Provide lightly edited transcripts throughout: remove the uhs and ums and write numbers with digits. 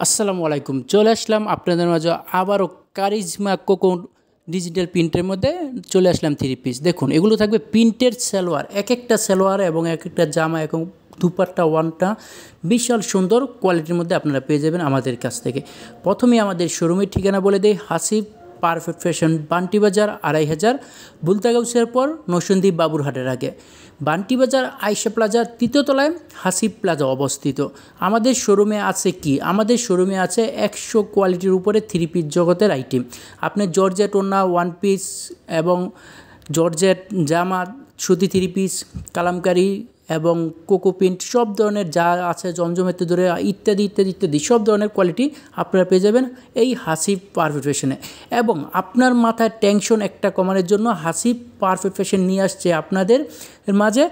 আসসালামু আলাইকুম। চলে আসলাম আপনাদের মাঝে আবারও কারিজমা কোকো ডিজিটাল প্রিন্টের মধ্যে চলে আসলাম থ্রি পিস। দেখুন এগুলো থাকবে প্রিন্টের সালোয়ার, এক একটা সালোয়ার এবং এক একটা জামা এবং দুপাট্টা ওয়ানটা বিশাল সুন্দর কোয়ালিটির মধ্যে আপনারা পেয়ে যাবেন আমাদের কাছ থেকে। প্রথমেই আমাদের শোরুমের ঠিকানা বলে দেই, হাসিব পারফেক্ট ফ্যাশন, বান্টি বাজার ২৫০০, বুলতাগাউসের পর নরসিংদী বাবুরহাটের আগে, বান্টি বাজার আয়েশা প্লাজার তৃতীয় তলায় হাসিব প্লাজা অবস্থিত। আমাদের শোরুমে আছে কি? আমাদের শোরুমে আছে ১০০ কোয়ালিটির উপরে থ্রি পিস জগতের আইটেম। আপনি জর্জেট ওড়না, ওয়ান পিস এবং জর্জেট জামা, সুতি থ্রি পিস, কালামকারি এবং কোকো প্রিন্ট সব ধরনের যা আছে, জমজমেতে ধরে ইত্যাদি ইত্যাদি ইত্যাদি সব ধরনের কোয়ালিটি আপনারা পেয়ে যাবেন এই হাসিব পারফেক্ট ফ্যাশনে। এবং আপনার মাথায় টেনশন একটা কমানোর জন্য হাসিব পারফেক্ট ফ্যাশন নিয়ে আসছে আপনাদের মাঝে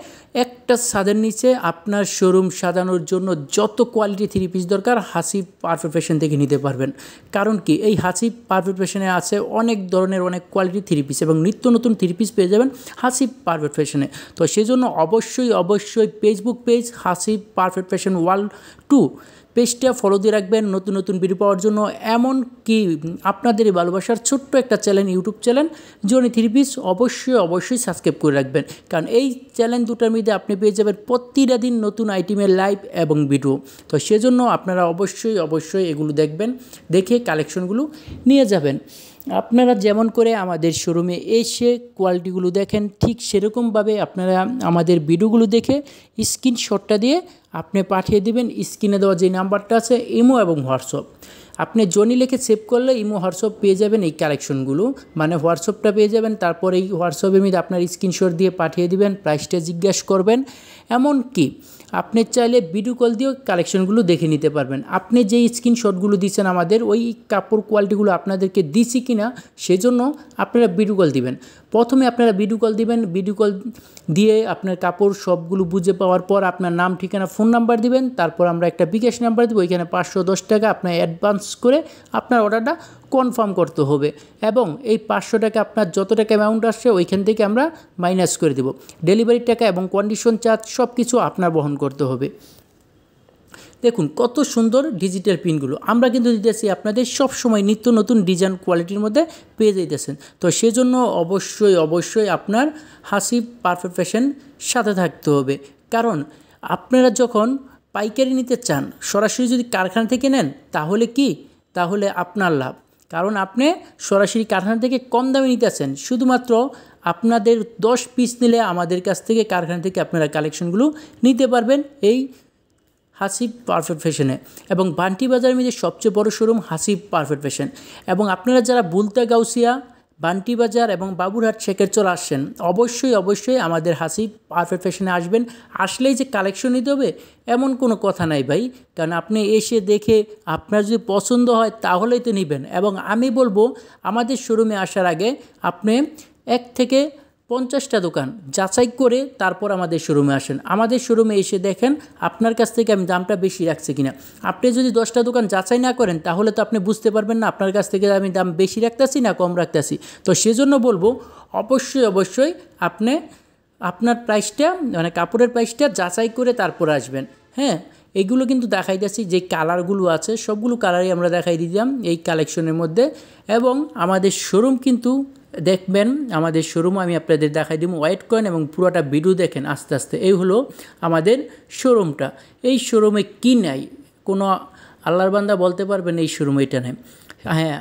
একটা ছাদের নিচে আপনার শোরুম সাজানোর জন্য যত কোয়ালিটি থ্রি পিস দরকার হাসিব পারফেক্ট ফ্যাশন থেকে নিতে পারবেন। কারণ কি, এই হাসিব পারফেক্ট ফ্যাশনে আছে অনেক ধরনের অনেক কোয়ালিটি থ্রি পিস এবং নিত্য নতুন থ্রি পিস পেয়ে যাবেন হাসিব পারফেক্ট ফ্যাশনে। তো সেজন্য অবশ্যই Facebook page Hasib perfect fashion world 2 পেজটা ফলো দিয়ে রাখবেন নতুন নতুন ভিডিও পাওয়ার জন্য। এমন কি আপনাদেরই ভালোবাসার ছোট্ট একটা channel, YouTube channel Johnny three piece, অবশ্যই সাবস্ক্রাইব করে রাখবেন। কারণ এই চ্যানেল দুটার মধ্যে আপনি পেয়ে যাবেন প্রতিটা দিন নতুন আইটেমের লাইভ এবং ভিডিও। তো সেজন্য আপনারা অবশ্যই এগুলো দেখবেন, দেখে কালেকশনগুলো নিয়ে যাবেন। আপনারা যেমন করে আমাদের শোরুমে এসে কোয়ালিটিগুলো দেখেন, ঠিক সেরকমভাবে আপনারা আমাদের ভিডিওগুলো দেখে স্ক্রিনশটটা দিয়ে আপনি পাঠিয়ে দেবেন স্ক্রিনে দেওয়া যে নাম্বারটা আছে, ইমো এবং হোয়াটসঅ্যাপ। আপনি জনি লিখে সেভ করলে ইমো হোয়াটসঅ্যাপ পেয়ে যাবেন এই কালেকশনগুলো, মানে হোয়াটসঅ্যাপটা পেয়ে যাবেন। তারপরে এই হোয়াটসঅ্যাপের মধ্যে আপনার স্ক্রিনশট দিয়ে পাঠিয়ে দিবেন, প্রাইসটা জিজ্ঞাসা করবেন। এমনকি আপনি চাইলে ভিডিও কল দিয়েও কালেকশনগুলো দেখে নিতে পারবেন। আপনি যেই স্ক্রিনশটগুলো দিচ্ছেন আমাদের, ওই কাপড় কোয়ালিটিগুলো আপনাদেরকে দিছি কি না সেজন্য আপনারা ভিডিও কল দিবেন। প্রথমে আপনারা ভিডিও কল দিবেন, ভিডিও কল দিয়ে আপনার কাপড় সবগুলো বুঝে পাওয়ার পর আপনার নাম, ঠিকানা, ফোন নাম্বার দিবেন। তারপর আমরা একটা বিকাশ নাম্বার দেবো, ওইখানে ৫১০ টাকা আপনার অ্যাডভান্স করে আপনার অর্ডারটা কনফার্ম করতে হবে। এবং এই ৫০০ টাকা আপনার যত টাকা অ্যামাউন্ট আসছে ওইখান থেকে আমরা মাইনাস করে দেব। ডেলিভারি টাকা এবং কন্ডিশন চার্জ সব কিছু আপনার বহন করতে হবে। দেখুন কত সুন্দর ডিজিটাল প্রিন্টগুলো আমরা কিন্তু দিতেছি আপনাদের সব সময় নিত্য নতুন ডিজাইন কোয়ালিটির মধ্যে পেয়ে যাইতেছেন। তো সেজন্য অবশ্যই আপনার হাসিব পারফেক্ট ফ্যাশন সাথে থাকতে হবে। কারণ আপনারা যখন পাইকারি নিতে চান, সরাসরি যদি কারখানা থেকে নেন তাহলে আপনার লাভ। কারণ আপনি সরাসরি কারখানা থেকে কম দামে নিতেছেন, শুধুমাত্র আপনাদের 10 পিস নিলে আমাদের কাছ থেকে কারখানা থেকে আপনারা কালেকশনগুলো নিতে পারবেন এই হাসিব পারফেক্ট ফ্যাশনে। এবং বান্টি বাজারের মধ্যে সবচেয়ে বড় শোরুম হাসিব পারফেক্ট ফ্যাশন। এবং আপনারা যারা বুলতাগাউসিয়া, বান্টি বাজার এবং বাবুরহাট শেখেরচর আসছেন, অবশ্যই আমাদের হাসিব পারফেক্ট ফ্যাশনে আসবেন। আসলেই যে কালেকশন নিতে হবে এমন কোনো কথা নাই ভাই। কারণ আপনি এসে দেখে আপনার যদি পছন্দ হয় তাহলেই তো নেবেন। এবং আমি বলবো আমাদের শোরুমে আসার আগে আপনি 1 থেকে 50টা দোকান যাচাই করে তারপর আমাদের শোরুমে আসেন। আমাদের শোরুমে এসে দেখেন আপনার কাছ থেকে আমি দামটা বেশি রাখছি কিনা। আপনি যদি 10টা দোকান যাচাই না করেন তাহলে তো আপনি বুঝতে পারবেন না আপনার কাছ থেকে আমি দাম বেশি রাখতেছি না কম রাখতেছি। তো সেজন্য বলবো অবশ্যই আপনি আপনার প্রাইসটা, মানে কাপড়ের প্রাইসটা যাচাই করে তারপর আসবেন। হ্যাঁ, এগুলো কিন্তু দেখাইতেছি যে কালারগুলো আছে সবগুলো কালারই আমরা দেখাই দিলাম এই কালেকশনের মধ্যে। এবং আমাদের শোরুম কিন্তু দেখবেন, আমাদের শোরুমও আমি আপনাদের দেখাই দিব, ওয়েট করেন এবং পুরোটা ভিডিও দেখেন আস্তে। এই হলো আমাদের শোরুমটা। এই শোরুমে কি নাই কোনো আল্লাহর বান্দা বলতে পারবেন এই শোরুমে এটা নেই? হ্যাঁ,